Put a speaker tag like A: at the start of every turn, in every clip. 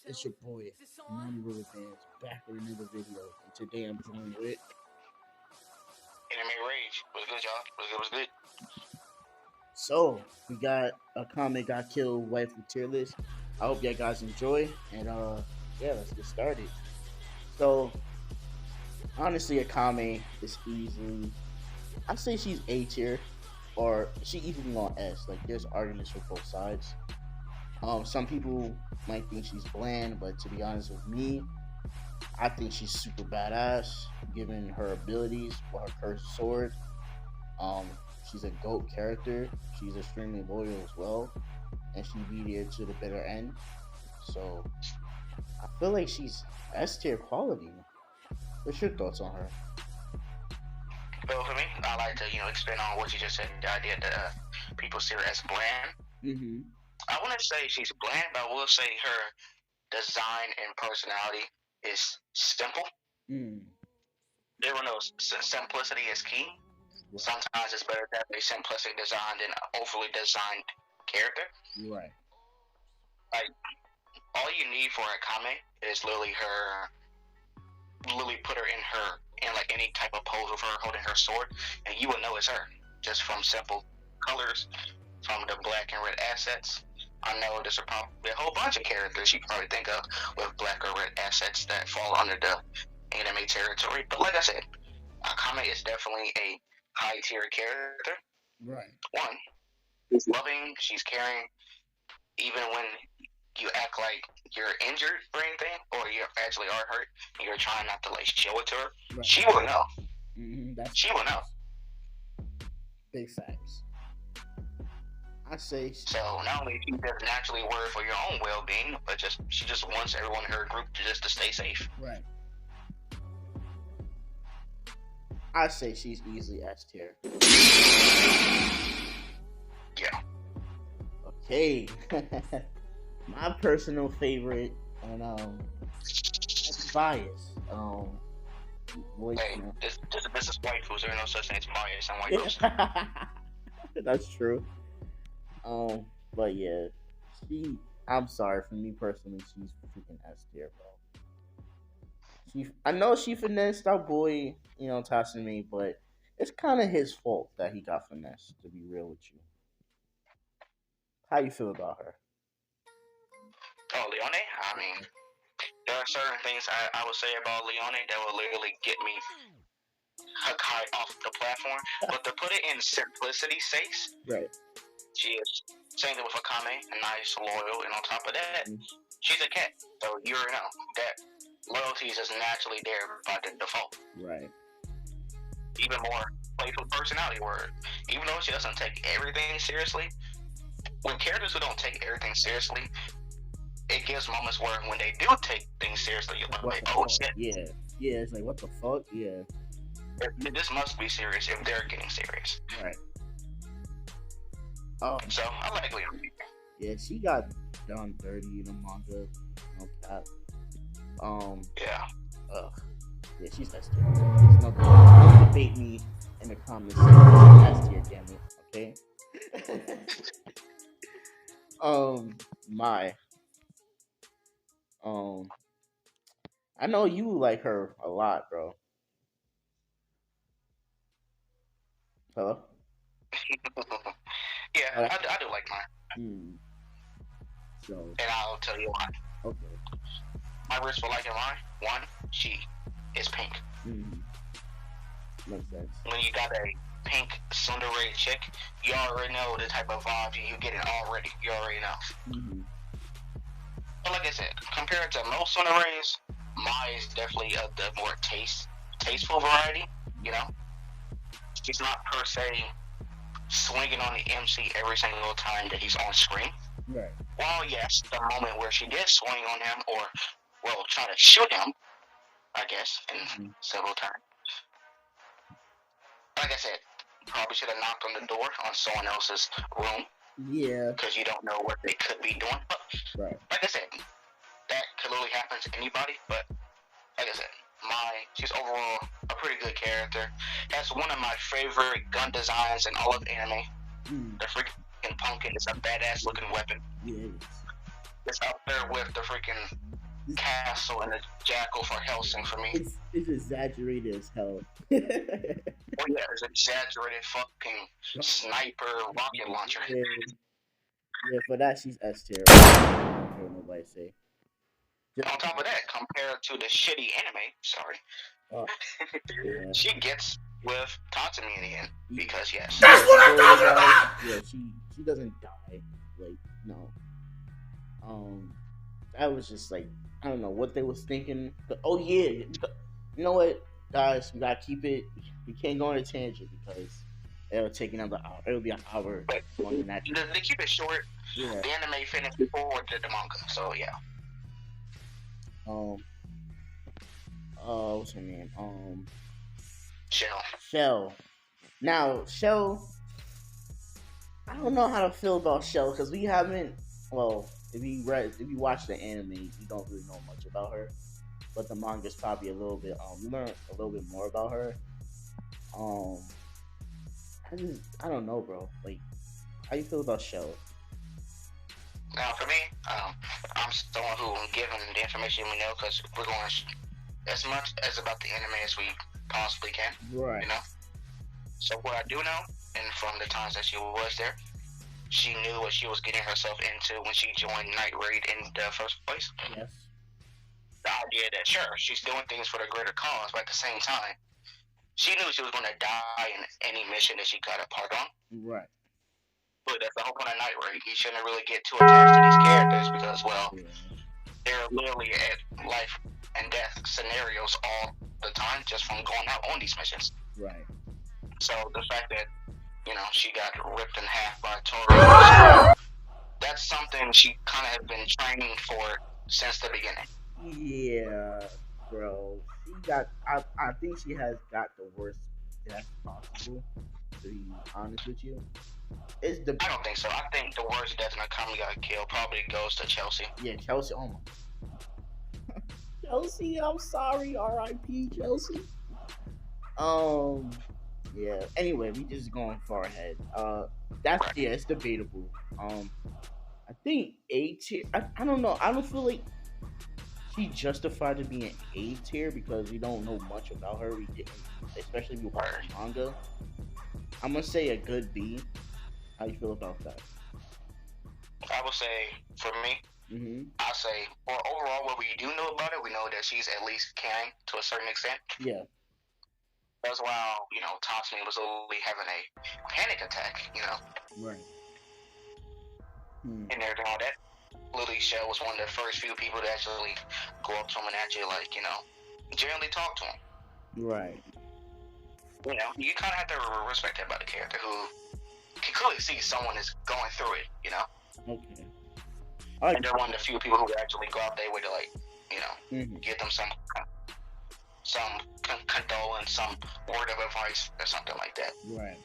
A: It's your boy, None Real Advance, back with another video. And today I'm joined with.
B: Anime Rage. What's good, y'all? What's good?
A: So, we got Akame Ga Killed waifu tier list. I hope y'all guys enjoy. And, yeah, let's get started. So, honestly, Akame is easily. I say she's A tier, or she even on S. Like, there's arguments for both sides. Some people might think she's bland, but to be honest with me, I think she's super badass, given her abilities or her cursed sword. Um, she's a GOAT character. She's extremely loyal as well, and she beat her to the bitter end. So I feel like she's S tier quality. What's your thoughts on her?
B: Well, for me, I like to expand on what you just said. The idea that people see her as bland.
A: Mm-hmm.
B: I wouldn't say she's bland, but I will say her design and personality is simple.
A: Mm.
B: Everyone knows simplicity is key.
A: Right.
B: Sometimes it's better to have a simplistic design than an overly designed character.
A: Right.
B: Like, all you need for Akame is literally put her in like any type of pose of her holding her sword, and you will know it's her just from simple colors, from the black and red assets. I know there's probably a whole bunch of characters you can probably think of with black or red assets that fall under the anime territory, but like I said, Akame is definitely a high tier character.
A: Right.
B: One, she's loving, she's caring, even when you act like you're injured or anything, or you actually are hurt, and you're trying not to like show it to her.
A: Right.
B: She will know.
A: Mm-hmm.
B: She will know.
A: Big facts. I say.
B: So not only she doesn't naturally worry for your own well-being, but she just wants everyone in her group to stay safe.
A: Right. I say she's easily S tier.
B: Yeah.
A: Okay. My personal favorite, and it's bias.
B: Hey, this is waifus. There are no such thing as bias and waifus.
A: That's true. But yeah, I'm sorry, for me personally, she's freaking S tier, bro. I know she finessed our boy, Tasumi, but it's kind of his fault that he got finessed. To be real with you, how you feel about her?
B: Oh, Leone? I mean, there are certain things I would say about Leone that will literally get me high off the platform, but to put it in simplicity sakes,
A: right?
B: She is. Same thing with Akame, nice, loyal, and on top of that, she's a cat. So you already know that loyalty is just naturally there by the default.
A: Right.
B: Even more playful personality word. Even though she doesn't take everything seriously, when characters who don't take everything seriously, it gives moments where when they do take things seriously, you're like, oh shit.
A: Yeah. Yeah, it's like, what the fuck? Yeah.
B: This must be serious if they're getting serious.
A: Right.
B: So I like Leone.
A: Yeah, she got done dirty in the manga. No cap.
B: Yeah.
A: Yeah, she's S tier. There's no don't debate me in the comments. S tier, damn it. Okay. My. I know you like her a lot, bro. Hello.
B: Yeah, I do like mine.
A: So.
B: And I'll tell you why.
A: Okay.
B: My reason for liking mine, one, she is pink.
A: Makes sense.
B: When you got a pink tsundere chick, you already know the type of vibe you get it already. You already know. But like I said, compared to most tsunderes, Mai is definitely the more tasteful variety. You know, she's not per se swinging on the MC every single time that he's on screen.
A: Right.
B: Well, yes, the moment where she did swing on him, or try to shoot him, I guess, in several times. Like I said, probably should have knocked on the door on someone else's room.
A: Yeah.
B: Because you don't know what they could be doing. But,
A: right.
B: Like I said, that could literally happen to anybody. But, like I said, she's overall a pretty good character. That's one of my favorite gun designs in all of anime. The freaking pumpkin is a badass looking weapon.
A: Yeah.
B: It's up there with the freaking castle and the jackal for Helsing for me.
A: It's exaggerated as hell.
B: Oh yeah, it's exaggerated fucking sniper rocket launcher.
A: Yeah, yeah, for that she's S tier. I don't care what nobody say.
B: Just, on top of that, compared to the shitty anime, sorry,
A: yeah.
B: she gets with Tatsumi in the end because yes.
A: That's what I'm talking about. Yeah, she doesn't die. Like no. I was just like I don't know what they was thinking. But, oh yeah, you know what, guys, we gotta keep it. We can't go on a tangent because it'll take another hour. It'll be an hour.
B: But they keep it short. Yeah. The anime finished before the manga, so yeah.
A: What's her name?
B: Shell.
A: Shell. Now, Shell, I don't know how to feel about Shell because we haven't. Well, if you watch the anime, you don't really know much about her. But the manga's probably a little bit. You learn a little bit more about her. I don't know, bro. Like, how you feel about Shell?
B: Now, for me, I'm someone who given the information we know because we're going as much as about the anime as we possibly can.
A: Right.
B: You know. So what I do know, and from the times that she was there, she knew what she was getting herself into when she joined Night Raid in the first place.
A: Yes.
B: The idea that sure she's doing things for the greater cause, but at the same time, she knew she was going to die in any mission that she got a part on.
A: Right.
B: But that's the whole point of Night Raid. You shouldn't really get too attached to these characters because, well, they're literally at life and death scenarios all the time just from going out on these missions.
A: Right.
B: So the fact that, you know, she got ripped in half by Toro, that's something she kind of has been training for since the beginning.
A: Yeah, bro. I think she has got the worst death possible, to be honest with you. I
B: don't think so. I think the worst death in Akame Ga probably goes to Chelsea.
A: Yeah, Chelsea. Oh my. Chelsea, I'm sorry. R.I.P. Chelsea. Yeah. Anyway, we just going far ahead. It's debatable. I think A tier. I don't know. I don't feel like she justified to be an A tier because we don't know much about her. We didn't, especially if you watch the manga. I'm gonna say a good B. How you feel about that?
B: I would say, for me, I say, well, overall, what we do know about it, we know that she's at least caring to a certain extent.
A: Yeah.
B: That's why, you know, Tatsumi was literally having a panic attack, you know.
A: Right.
B: And everything like that. Lily Shell was one of the first few people to actually go up to him and actually, like, you know, generally talk to him.
A: Right.
B: You know, you kind of have to respect that about the character who can clearly see someone is going through it, you know?
A: Okay.
B: And they're one of the few people who actually go out there with, like, you know, give them some condolence, some word of advice, or something like that.
A: Right.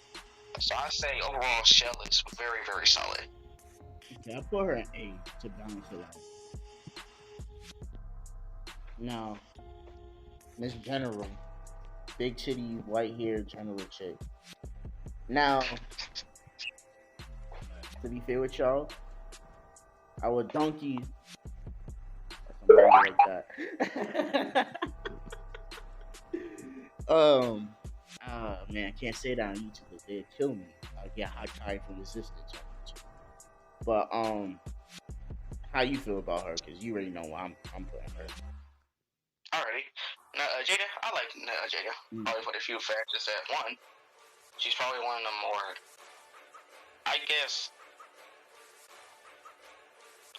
B: So I say overall, Shell is very, very solid.
A: Okay, I put her an A to balance it out. Now, Miss General, big titty, white hair, general chick. Now, to be fair with y'all, I would donkey. Like that. Man, I can't say that on YouTube because they'd kill me. I get high from resistance on YouTube. But how you feel about her? Because you already know why I'm putting her.
B: Alrighty. Now, Jada, I like Jada. Probably for the few factors that one, she's probably one of the more, I guess,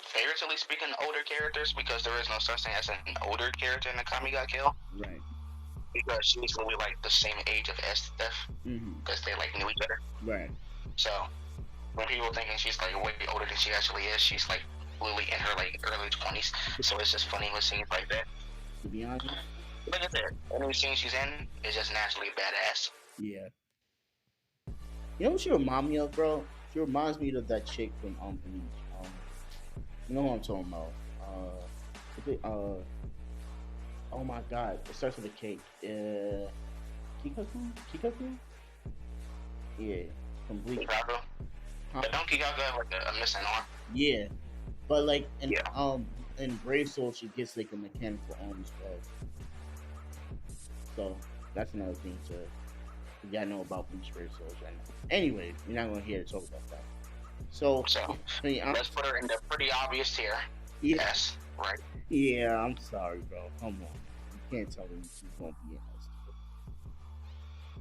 B: figuratively speaking, older characters, because there is no such thing as an older character in Akame Ga Kill.
A: Right.
B: Because she's really like the same age of Estef, because they like knew each other.
A: Right.
B: So when people thinking she's like way older than she actually is, she's like literally in her like early 20s. So it's just funny with scenes like that.
A: To be honest.
B: Like I said, any scene she's in is just naturally badass.
A: Yeah. You know what she reminds me of, bro? She reminds me of that chick from Bleach. You know what I'm talking about? Oh my god, it starts with a K. Kikaku? Yeah, from Bleach.
B: Kikaku? But don't Kikaku have like a missing arm?
A: Yeah. But like
B: Yeah.
A: in Brave Soul, she gets like a mechanical arm as well. So that's another thing to you gotta know about Bleach Brave Souls right now. Anyway, we're not gonna hear to talk about that. So,
B: So let's put her in the pretty obvious tier.
A: yeah,
B: Yes, right.
A: yeah. I'm sorry, bro. Come on, you can't tell me she's gonna be in this.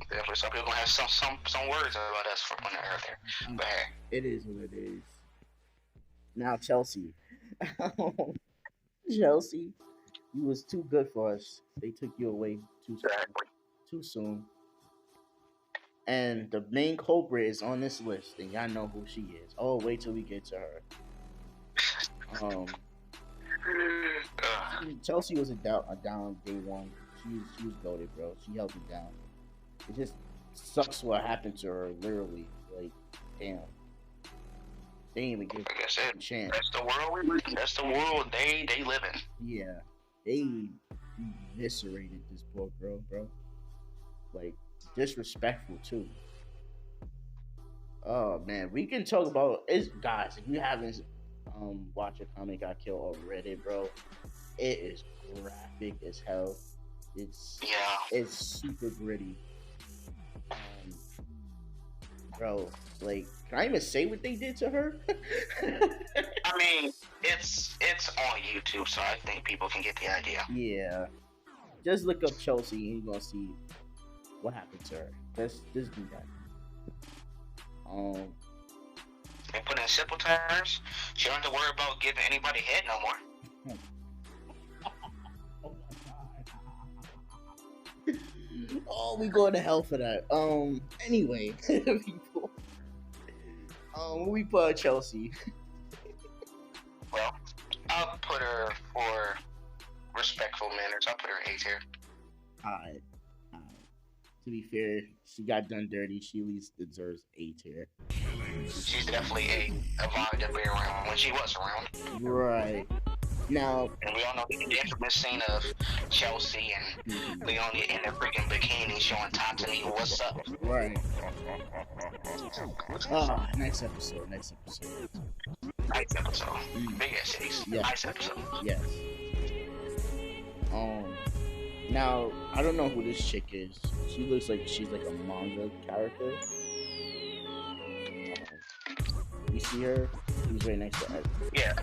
B: Definitely, some people gonna have some words about us for when they're there. But hey,
A: It is what it is. Now Chelsea, Chelsea, you was too good for us. They took you away
B: exactly.
A: too soon. And the main culprit is on this list, and y'all know who she is. Oh, wait till we get to her. Um, Chelsea was a down day one. She was goated, bro. She held it down. It just sucks what happened to her. Literally, like, damn, they didn't even give
B: Like I said,
A: a chance.
B: that's the world we live in. That's the world they live in.
A: Yeah, they eviscerated this poor girl, bro. Like, disrespectful too. Oh man, we can talk about it, guys. If you haven't watched Akame Ga Kill or read it, bro, it is graphic as hell. It's super gritty, um, bro. Like, can I even say what they did to her?
B: I mean, it's on YouTube, so I think people can get the idea.
A: Yeah, just look up Chelsea and you're gonna see what happened to her. Let's just do that.
B: And put in simple terms, she don't have to worry about giving anybody head no more.
A: Oh, we going to hell for that. Anyway, people. We put Chelsea.
B: Well, I'll put her for respectful manners. I'll put her A tier.
A: Alright. To be fair, she got done dirty. She at least deserves A tier.
B: She's definitely a vibe to be around when she was around.
A: Right. Now,
B: and we all know the infamous scene of Chelsea and Leonie in the freaking bikini showing Tatami what's up.
A: Right. Next episode.
B: Nice episode. Big essays.
A: Yeah.
B: Nice episode.
A: Yes. Now, I don't know who this chick is. She looks like she's like a manga character. You see her? Who's right next to her?
B: Yeah,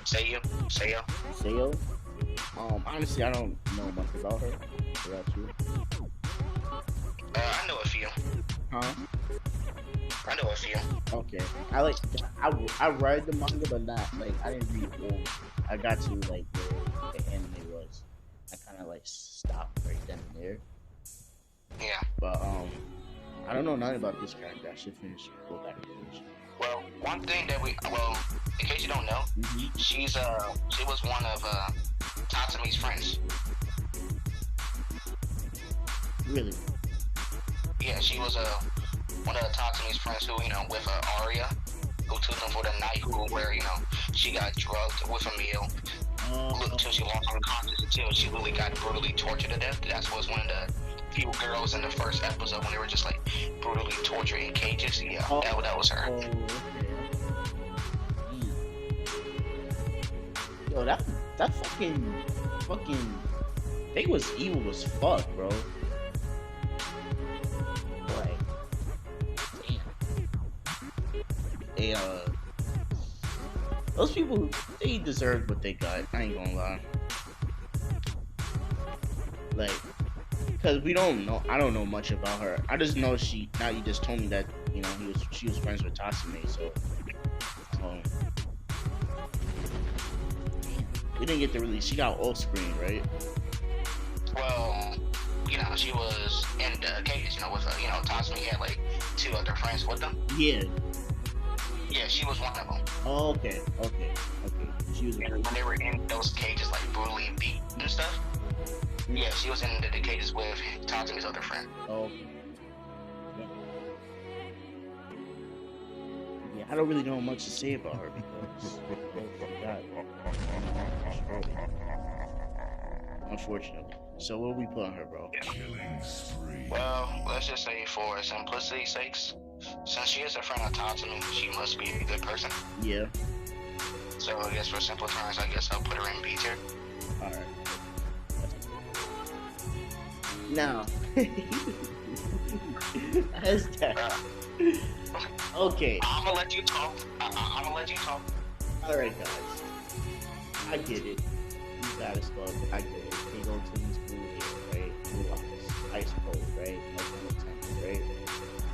B: Seiyo.
A: Seiyo? Honestly, I don't know much about her. What about you?
B: I know a few.
A: Huh?
B: I know a few.
A: Okay. I read the manga, but not, like, I didn't read all. I got to, like, where the anime was. I kind of, like, stopped right then and there.
B: Yeah.
A: But, I don't know nothing about this character. I should go back and finish.
B: Well, one thing that in case you don't know, she was one of Tatsumi's friends.
A: Really?
B: Yeah, she was one of Tatsumi's friends who, with Arya, who took them for the night, where she got drugged with a meal, until she lost her consciousness, until she really got brutally tortured to death. That was one of the few girls in the first episode when they were just like brutally tortured in cages. Yeah, that was her.
A: Okay. Yo, that fucking they was evil as fuck, bro. Like, damn. Those people, they deserved what they got. I ain't gonna lie. Like, cause we don't know. I don't know much about her. I just know now you just told me that she was friends with Tatsume. So, we didn't get to really. She got off screen, right?
B: Well, she was in the cages. With Tatsume had like 2 other friends with them.
A: Yeah.
B: Yeah, she was one of them.
A: Oh, okay. She was.
B: And when they were in those cages, like brutally beat and stuff. Yeah, she was in the cages with Tatsumi's other friend.
A: Oh. Yeah, I don't really know much to say about her because unfortunately. So what we put on her, bro?
B: Yeah. Well, let's just say for simplicity's sakes, since she is a friend of Tatsumi, she must be a good person.
A: Yeah.
B: So I guess for simple terms, I guess I'll put her in B tier.
A: All right. Now, as that. Okay.
B: I'm gonna let you talk. I'm gonna let you talk.
A: All right, guys. I get it. You gotta start. I get it. They go to these blue here, right? Blue eyes, ice cold, right? No kind of temper, right?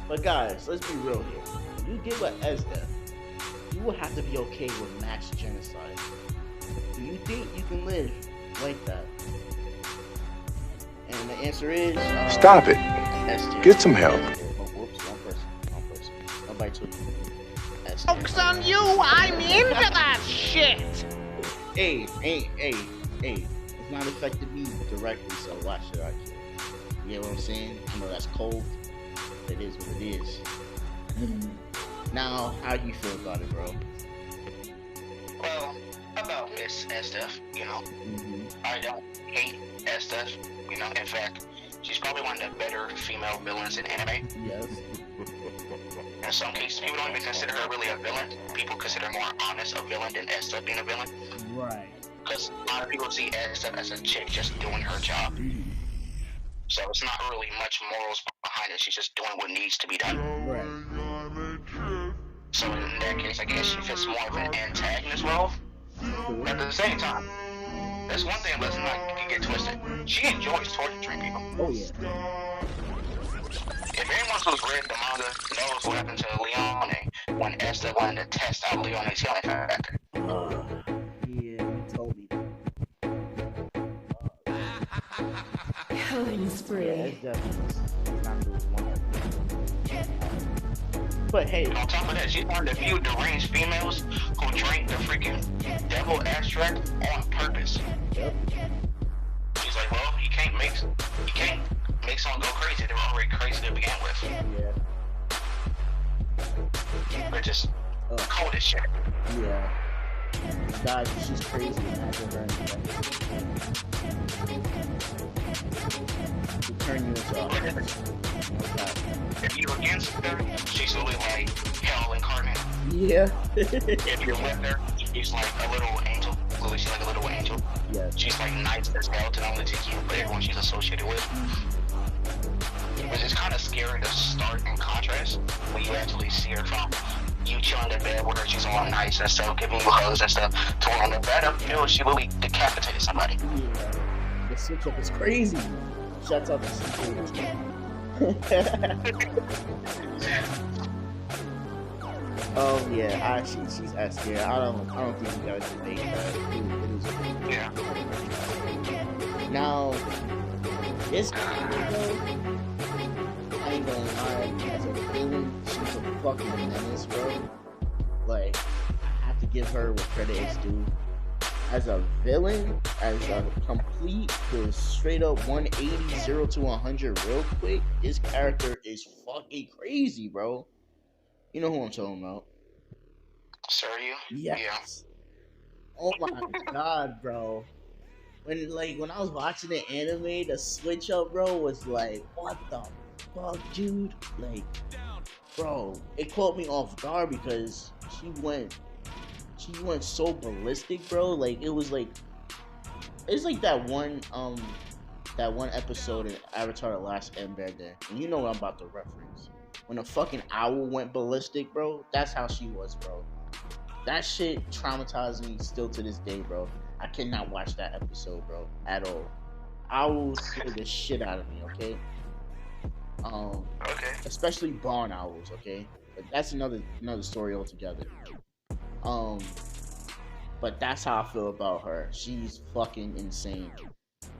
A: But guys, let's be real here. When you give a ESDA, you will have to be okay with mass genocide. Do you think you can live like that? And the answer is
C: stop it. Get some help.
A: Oh, whoops, one person. Nobody told you.
D: Joke's on you, I'm into that shit!
A: Hey, it's not affecting me directly, so why should I care? You know what I'm saying? I know that's cold. It is what it is. Now, how do you feel about it, bro?
B: Well, about Miss Estef, you know, I don't hate Estef, you know, in fact, she's probably one of the better female villains in anime.
A: Yes.
B: In some cases, people don't even consider her really a villain. People consider more honest a villain than Estef being a villain.
A: Right.
B: Because a lot of people see Estef as a chick just doing her job. So it's not really much morals behind it. She's just doing what needs to be done.
A: Right.
B: So in that case, I guess she fits more of an antagonist role. But at the same time, that's one thing, let's not get twisted. She enjoys torturing people.
A: Oh, yeah.
B: If anyone who's read the manga knows what happened to Leone when Esther wanted to test out Leone's healing factor.
A: Yeah, you told me.
E: Killing spree.
A: Yeah, it's definitely not the one. But hey,
B: And on top of that, she's one of the few deranged females who drank the freaking devil extract on purpose.
A: Yep.
B: She's like, well, you can't make someone go crazy. They were already crazy to begin with.
A: Yeah.
B: They're just cold as shit.
A: Yeah. God, she's crazy. Imagine her to turn you into a
B: If you're against her, she's literally like hell incarnate.
A: Yeah.
B: If you're with her, she's like a little angel. Literally, she's like a little angel.
A: Yeah.
B: She's like nice as hell to not only to you, but everyone she's associated with. Which is kind of scary to start in contrast when you actually see her from you chilling in bed with her, she's all nice and stuff, giving you hugs and stuff, to on the battlefield, she literally decapitated somebody.
A: Yeah. The switch up is crazy. Shouts out to Secret. Oh yeah, she's S tier. I don't think you guys debate that.
B: Yeah.
A: Now, this though, I ain't gonna lie, as a villain, she's a fucking menace, bro. Like, I have to give her what credit is due. As a villain, as a complete, the straight up 180, 0 to 100 real quick, this character is fucking crazy, bro. You know who I'm talking about.
B: Sir, you?
A: Yes.
B: Yeah.
A: Oh my god, bro. When I was watching the anime, the switch up, bro, was like, what the fuck, dude? Like, bro, it caught me off guard because she went so ballistic, bro. Like, it's like that one episode in Avatar: The Last Airbender, and you know what I'm about to reference. When a fucking owl went ballistic, bro, that's how she was, bro. That shit traumatized me still to this day, bro. I cannot watch that episode, bro, at all. Owls scare the shit out of me, okay?
B: Okay.
A: Especially barn owls, okay? But that's another story altogether. But that's how I feel about her. She's fucking insane.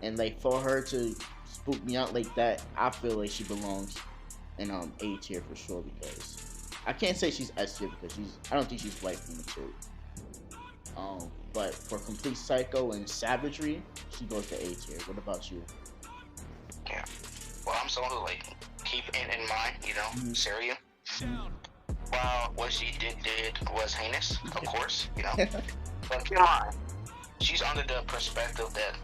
A: And like for her to spook me out like that, I feel like she belongs in A tier for sure, because I can't say she's S tier because I don't think she's waifu material. But for complete psycho and savagery, she goes to A tier. What about you?
B: Yeah. Well, I'm someone who keep in mind, you know, Syria. While what she did was heinous, of course, you know. But keep in mind, she's under the perspective that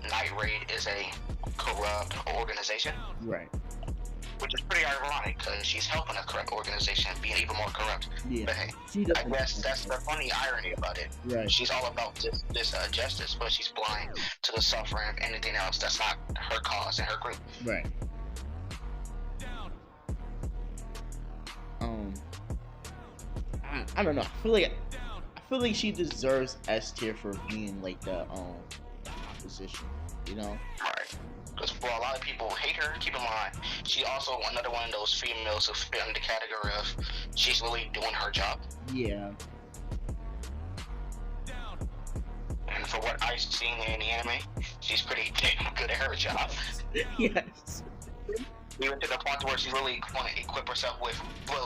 B: Night Raid is a corrupt organization.
A: Right.
B: Which is pretty pretty ironic because she's helping a corrupt organization being even more corrupt.
A: Yeah.
B: But hey, I guess that's the funny irony about it.
A: Right.
B: She's all about this justice, but she's blind to the suffering of anything else that's not her cause and her group.
A: Right. I don't know. I feel like she deserves S tier for being like the opposition. You know.
B: Right. Because for a lot of people who hate her, keep in mind, she also another one of those females who fit in the category of she's really doing her job.
A: Yeah.
B: And for what I've seen in the anime, she's pretty damn good at her job.
A: Yes.
B: Even to the point where she's really going to equip herself with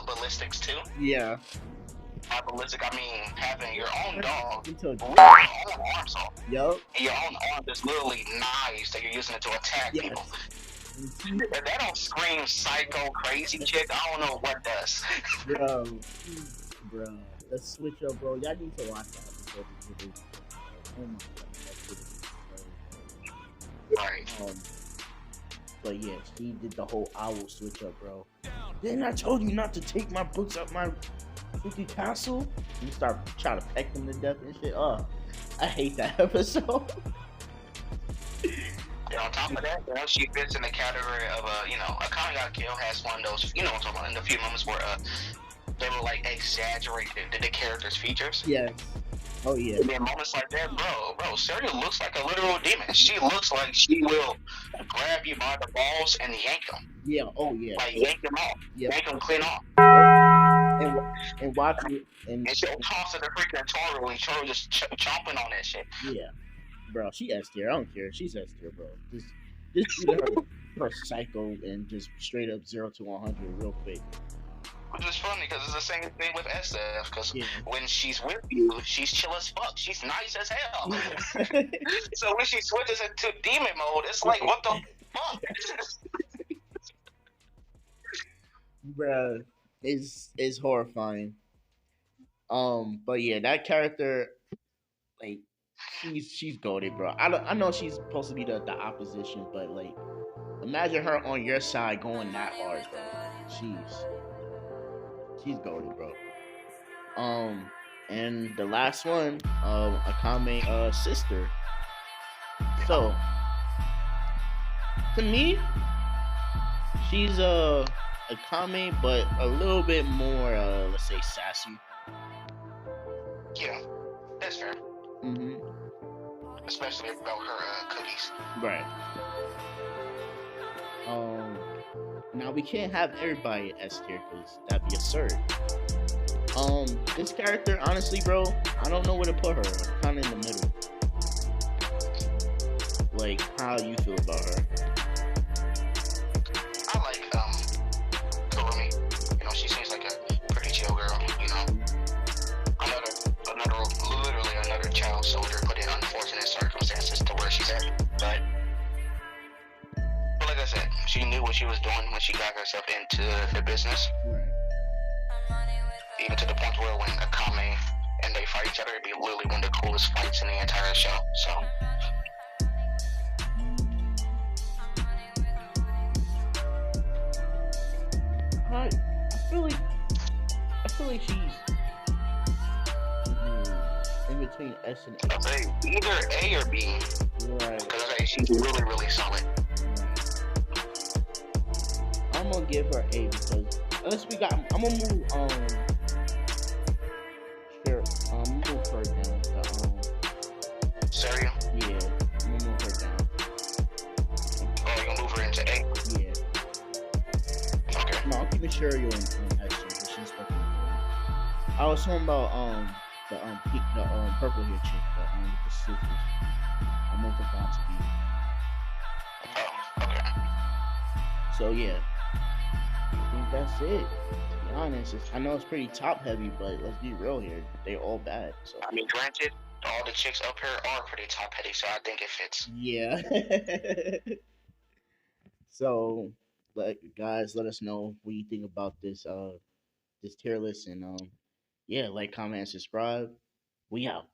B: ballistics too.
A: Yeah.
B: By ballistic, I mean having your own dog, your own arm saw,
A: Yup.
B: and your own arm that's literally knives that you're using it to attack people. If that don't scream psycho crazy chick, I don't know what does.
A: Bro, let's switch up, bro. Y'all need to watch that episode. Oh my god,
B: Right.
A: But yeah, she did the whole owl switch up, bro. Didn't I told you not to take my books up my freaking castle? You start trying to peck them to death and shit. Oh, I hate that episode.
B: And on top of that, she fits in the category of Akame Ga Kill has one of those, I'm talking about in a few moments where they were like exaggerated the character's features.
A: Yes. Oh yeah.
B: And then moments like that, bro, Sarah looks like a literal demon. She looks like she will grab you by the balls and yank them.
A: Yeah. Oh yeah.
B: Like yank them off.
A: Yep.
B: Yank them clean off.
A: And watch it.
B: And she'll toss it a freaking Toro and Toro just chomping on that shit.
A: Yeah. Bro, she S tier. I don't care. She's S tier, bro. Just do her psycho and just straight up 0 to 100 real quick.
B: Which is funny because it's the same thing with SF. Because when she's with you, she's chill as fuck. She's nice as hell. So when she switches into demon mode, it's like, what the fuck?
A: Bruh, is horrifying. But yeah, that character, like, she's goated, bro. I know she's supposed to be the opposition, but like, imagine her on your side going that hard, bro. She's goated, bro. And the last one, Akame, sister. So, to me, she's Akame, but a little bit more, let's say, sassy.
B: Yeah, that's fair.
A: Mm-hmm.
B: Especially about her cookies.
A: Right. Now we can't have everybody S tier because that'd be absurd. This character, honestly, bro, I don't know where to put her. I'm kind of in the middle. Like, how you feel about her?
B: I like Kurumi. She seems like a pretty chill girl. Literally another child soldier put in unfortunate circumstances to where she's at. But like I said, she knew what she was doing when she got herself into the business.
A: Right.
B: Even to the point where when Akame and they fight each other, it'd be literally one of the coolest fights in the entire show. So.
A: I feel like she's in between S and A.
B: Either A or B.
A: Right.
B: Because she's really, really solid.
A: I'm gonna give her A because I'm gonna move move her down to
B: Serio?
A: Yeah, I'm gonna move her down.
B: Oh, you're gonna move her into A?
A: Yeah.
B: Okay.
A: No, I'm keeping Cherio in S because she's fucking good. I was talking about the purple hair chick, with the sisters. I moved her down to B.
B: Oh, okay.
A: So yeah, I think that's it. To be honest, I know it's pretty top heavy, but let's be real here. They're all bad. So
B: I mean, granted, all the chicks up here are pretty top heavy, so I think it fits.
A: yeah. So, guys, let us know what you think about this tier list, and yeah, like, comment, and subscribe. We out.